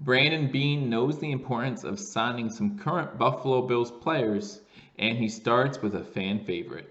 Brandon Beane knows the importance of signing some current Buffalo Bills players, and he starts with a fan favorite.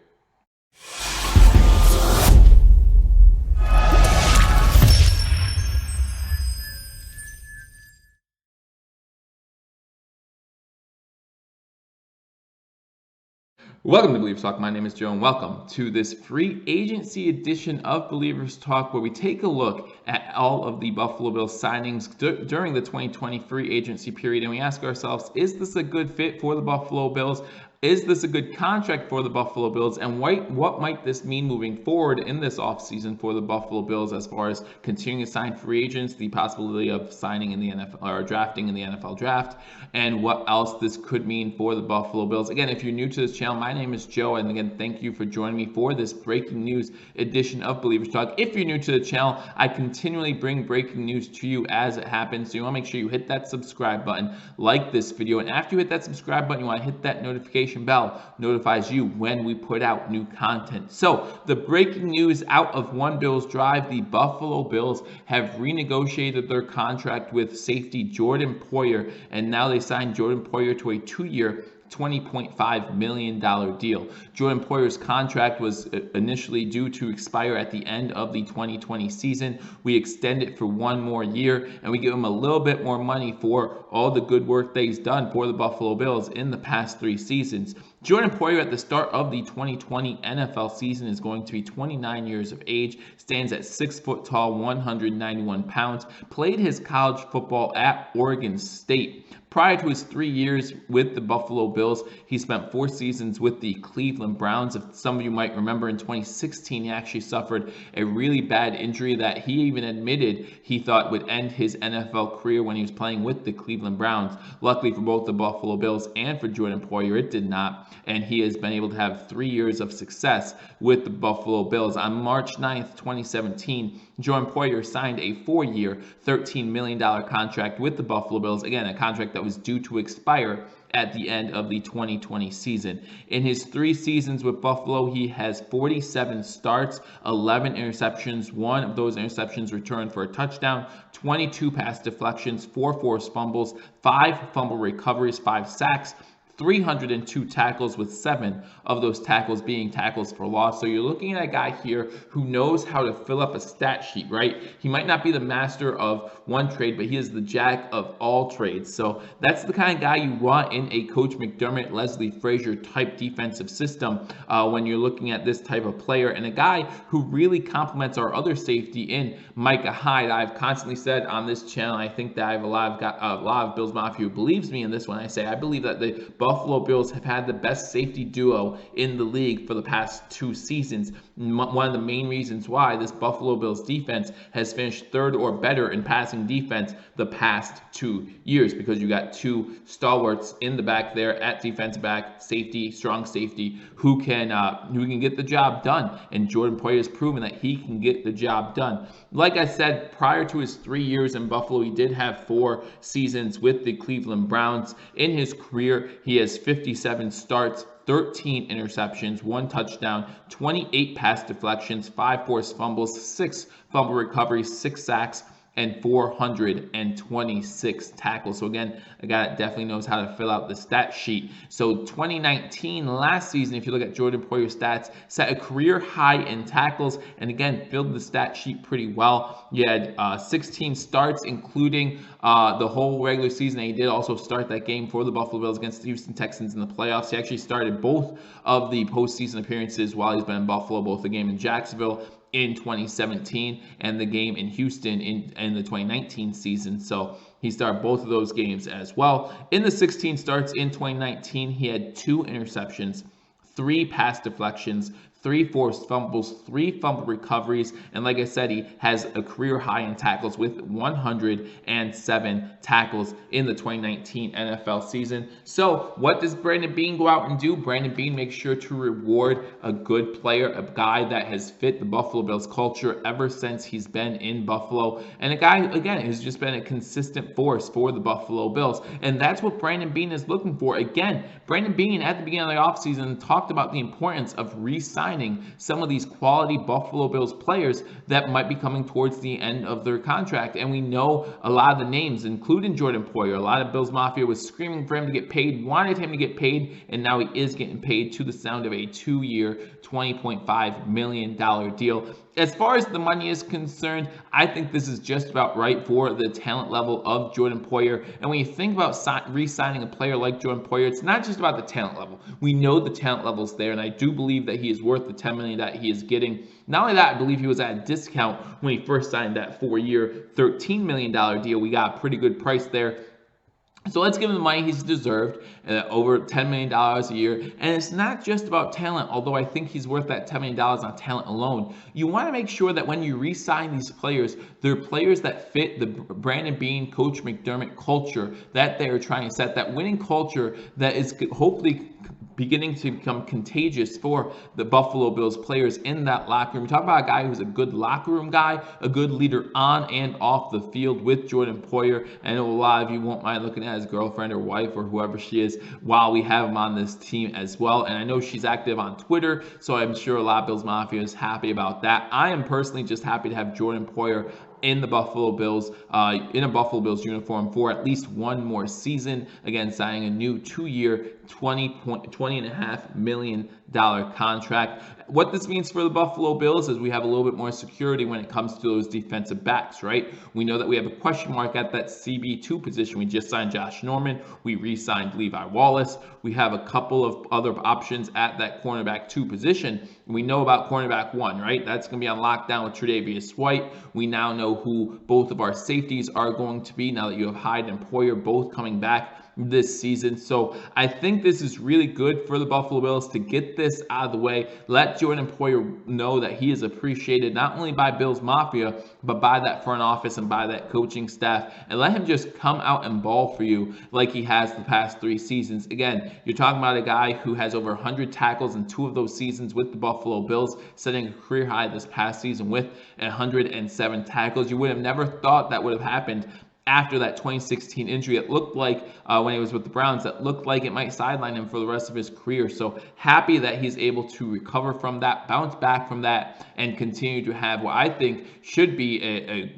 Welcome to Billievers Talk. My name is Joe, and welcome to this free agency edition of Billievers Talk, where we take a look at all of the Buffalo Bills signings during the 2020 free agency period, and we ask ourselves, is this a good fit for the Buffalo Bills? Is this a good contract for the Buffalo Bills? And what might this mean moving forward in this offseason for the Buffalo Bills as far as continuing to sign free agents, the possibility of signing in the NFL or drafting in the NFL draft, and what else this could mean for the Buffalo Bills? Again, if you're new to this channel, my name is Joe, and again, thank you for joining me for this breaking news edition of Billievers Talk. If you're new to the channel, I continually bring breaking news to you as it happens, so you want to make sure you hit that subscribe button, like this video, and after you hit that subscribe button, you want to hit that notification bell, notifies you when we put out new content. So the breaking news out of One Bills Drive: the Buffalo Bills have renegotiated their contract with safety Jordan Poyer, and now they signed Jordan Poyer to a 2-year $20.5 million deal. Jordan Poyer's contract was initially due to expire at the end of the 2020 season. We extend it for 1 more year, and we give him a little bit more money for all the good work that he's done for the Buffalo Bills in the past 3 seasons. Jordan Poyer at the start of the 2020 NFL season is going to be 29 years of age, stands at 6 foot tall, 191 pounds, played his college football at Oregon State. Prior to his 3 years with the Buffalo Bills, he spent 4 seasons with the Cleveland Browns. If some of you might remember, in 2016, he actually suffered a really bad injury that he even admitted he thought would end his NFL career when he was playing with the Cleveland Browns. Luckily for both the Buffalo Bills and for Jordan Poyer, it did not, and he has been able to have 3 years of success with the Buffalo Bills. On March 9th, 2017, Jordan Poyer signed a 4-year, $13 million contract with the Buffalo Bills. Again, a contract that was due to expire at the end of the 2020 season. In his 3 seasons with Buffalo, he has 47 starts, 11 interceptions, 1 of those interceptions returned for a touchdown, 22 pass deflections, 4 forced fumbles, 5 fumble recoveries, 5 sacks, 302 tackles, with 7 of those tackles being tackles for loss. So you're looking at a guy here who knows how to fill up a stat sheet, right? He might not be the master of one trade, but he is the jack of all trades. So that's the kind of guy you want in a Coach McDermott, Leslie Frazier type defensive system when you're looking at this type of player, and a guy who really complements our other safety in Micah Hyde. I've constantly said on this channel, I think that I have a lot of Bills Mafia who believes me in this one. I say I believe that the Buffalo Bills have had the best safety duo in the league for the past 2 seasons. One of the main reasons why this Buffalo Bills defense has finished 3rd or better in passing defense the past 2 years, because you got 2 stalwarts in the back there at defensive back, safety, strong safety, who can get the job done. And Jordan Poyer has proven that he can get the job done. Like I said, prior to his 3 years in Buffalo, he did have 4 seasons with the Cleveland Browns. In his career, he has 57 starts, 13 interceptions, 1 touchdown, 28 pass deflections, 5 forced fumbles, 6 fumble recoveries, 6 sacks, and 426 tackles. So again, a guy that definitely knows how to fill out the stat sheet. So 2019, last season, if you look at Jordan Poyer's stats, set a career high in tackles, and again, filled the stat sheet pretty well. He had 16 starts, including the whole regular season. And he did also start that game for the Buffalo Bills against the Houston Texans in the playoffs. He actually started both of the postseason appearances while he's been in Buffalo, both the game in Jacksonville in 2017 and the game in Houston in the 2019 season. So he started both of those games as well. In the 16 starts in 2019, he had 2 interceptions, 3 pass deflections, 3 forced fumbles, 3 fumble recoveries, and like I said, he has a career high in tackles with 107 tackles in the 2019 NFL season. So what does Brandon Beane go out and do? Brandon Beane makes sure to reward a good player, a guy that has fit the Buffalo Bills culture ever since he's been in Buffalo, and a guy, again, who's just been a consistent force for the Buffalo Bills. And that's what Brandon Beane is looking for. Again, Brandon Beane at the beginning of the offseason talked about the importance of re-signing re-signing some of these quality Buffalo Bills players that might be coming towards the end of their contract. And we know a lot of the names, including Jordan Poyer. A lot of Bills Mafia was screaming for him to get paid, wanted him to get paid, and now he is getting paid to the sound of a 2-year, $20.5 million deal. As far as the money is concerned, I think this is just about right for the talent level of Jordan Poyer. And when you think about re-signing a player like Jordan Poyer, it's not just about the talent level. We know the talent level is there, and I do believe that he is worth the $10 million that he is getting. Not only that, I believe he was at a discount when he first signed that 4-year, $13 million deal. We got a pretty good price there. So let's give him the money he's deserved, over $10 million a year. And it's not just about talent, although I think he's worth that $10 million on talent alone. You want to make sure that when you re-sign these players, they're players that fit the Brandon Beane, Coach McDermott culture that they're trying to set, that winning culture that is hopefully beginning to become contagious for the Buffalo Bills players in that locker room. We talk about a guy who's a good locker room guy, a good leader on and off the field with Jordan Poyer. I know a lot of you won't mind looking at his girlfriend or wife or whoever she is while we have him on this team as well. And I know she's active on Twitter, so I'm sure a lot of Bills Mafia is happy about that. I am personally just happy to have Jordan Poyer in the Buffalo Bills, in a Buffalo Bills uniform for at least one more season. Again, signing a new 2-year, $20.5 million contract. What this means for the Buffalo Bills is we have a little bit more security when it comes to those defensive backs, right? We know that we have a question mark at that CB2 position. We just signed Josh Norman. We re-signed Levi Wallace. We have a couple of other options at that cornerback 2 position. We know about cornerback 1, right? That's going to be on lockdown with Tre'Davious White. We now know who both of our safeties are going to be now that you have Hyde and Poyer both coming back this season. So I think this is really good for the Buffalo Bills to get this out of the way. Let Jordan Poyer know that he is appreciated not only by Bills Mafia, but by that front office and by that coaching staff. And let him just come out and ball for you like he has the past 3 seasons. Again, you're talking about a guy who has over 100 tackles in 2 of those seasons with the Buffalo Bills, setting a career high this past season with 107 tackles. You would have never thought that would have happened after that 2016 injury. It looked like when he was with the Browns, that looked like it might sideline him for the rest of his career. So happy that he's able to recover from that, bounce back from that, and continue to have what I think should be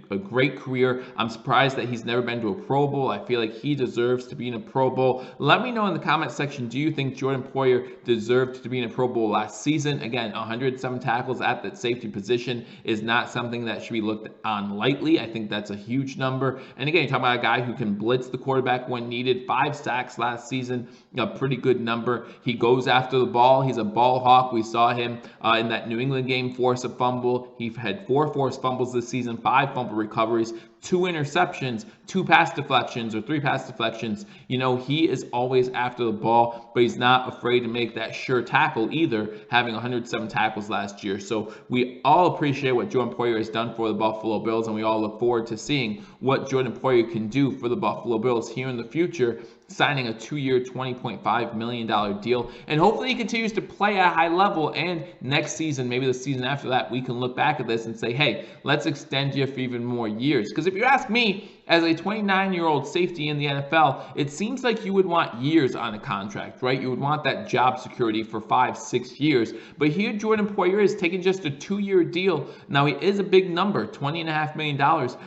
a great career. I'm surprised that he's never been to a Pro Bowl. I feel like he deserves to be in a Pro Bowl. Let me know in the comment section, do you think Jordan Poyer deserved to be in a Pro Bowl last season? Again, 107 tackles at that safety position is not something that should be looked on lightly. I think that's a huge number. And again, you're talking about a guy who can blitz the quarterback when needed. 5 sacks last season, a pretty good number. He goes after the ball. He's a ball hawk. We saw him in that New England game force a fumble. He had 4 forced fumbles this season, 5 fumble recoveries, 2 interceptions, 2 pass deflections or 3 pass deflections. You know, he is always after the ball, but he's not afraid to make that sure tackle either, having 107 tackles last year. So we all appreciate what Jordan Poyer has done for the Buffalo Bills, and we all look forward to seeing what Jordan Poyer can do for the Buffalo Bills here in the future, signing a 2-year, $20.5 million deal. And hopefully he continues to play at a high level, and next season, maybe the season after that, we can look back at this and say, hey, let's extend you for even more years. Because if you ask me, as a 29-year-old safety in the NFL, it seems like you would want years on a contract, right? You would want that job security for 5-6 years. But here, Jordan Poyer is taking just a 2-year deal. Now, he is a big number, $20.5 million,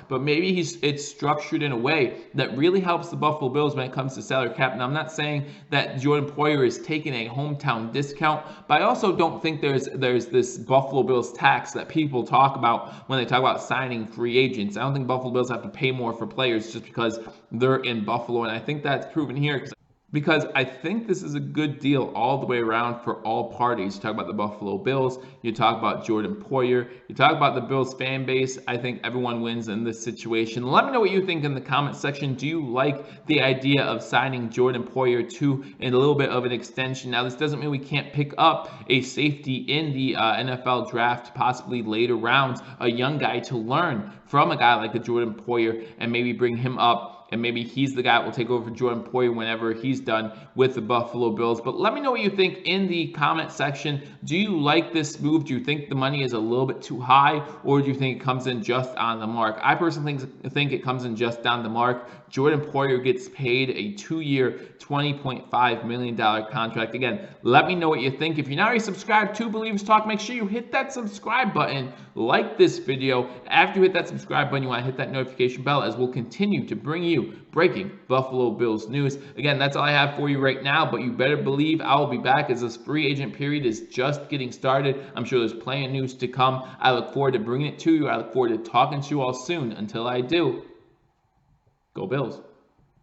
but maybe it's structured in a way that really helps the Buffalo Bills when it comes to salary cap. Now, I'm not saying that Jordan Poyer is taking a hometown discount, but I also don't think there's this Buffalo Bills tax that people talk about when they talk about signing free agents. I don't think Buffalo Bills have to pay more for players just because they're in Buffalo, and I think that's proven here because I think this is a good deal all the way around for all parties. You talk about the Buffalo Bills, you talk about Jordan Poyer, you talk about the Bills fan base. I think everyone wins in this situation. Let me know what you think in the comment section. Do you like the idea of signing Jordan Poyer to a little bit of an extension? Now, this doesn't mean we can't pick up a safety in the NFL draft, possibly later rounds, a young guy to learn from a guy like a Jordan Poyer and maybe bring him up and maybe he's the guy that will take over for Jordan Poyer whenever he's done with the Buffalo Bills. But let me know what you think in the comment section. Do you like this move? Do you think the money is a little bit too high, or do you think it comes in just on the mark? I personally think it comes in just on the mark. Jordan Poyer gets paid a 2-year, $20.5 million contract. Again, let me know what you think. If you're not already subscribed to Billievers Talk, make sure you hit that subscribe button, like this video. After you hit that subscribe button, you want to hit that notification bell, as we'll continue to bring you breaking Buffalo Bills news. Again, that's all I have for you right now, but you better believe I will be back, as this free agent period is just getting started. I'm sure there's plenty of news to come. I look forward to bringing it to you. I look forward to talking to you all soon. Until I do, go Bills.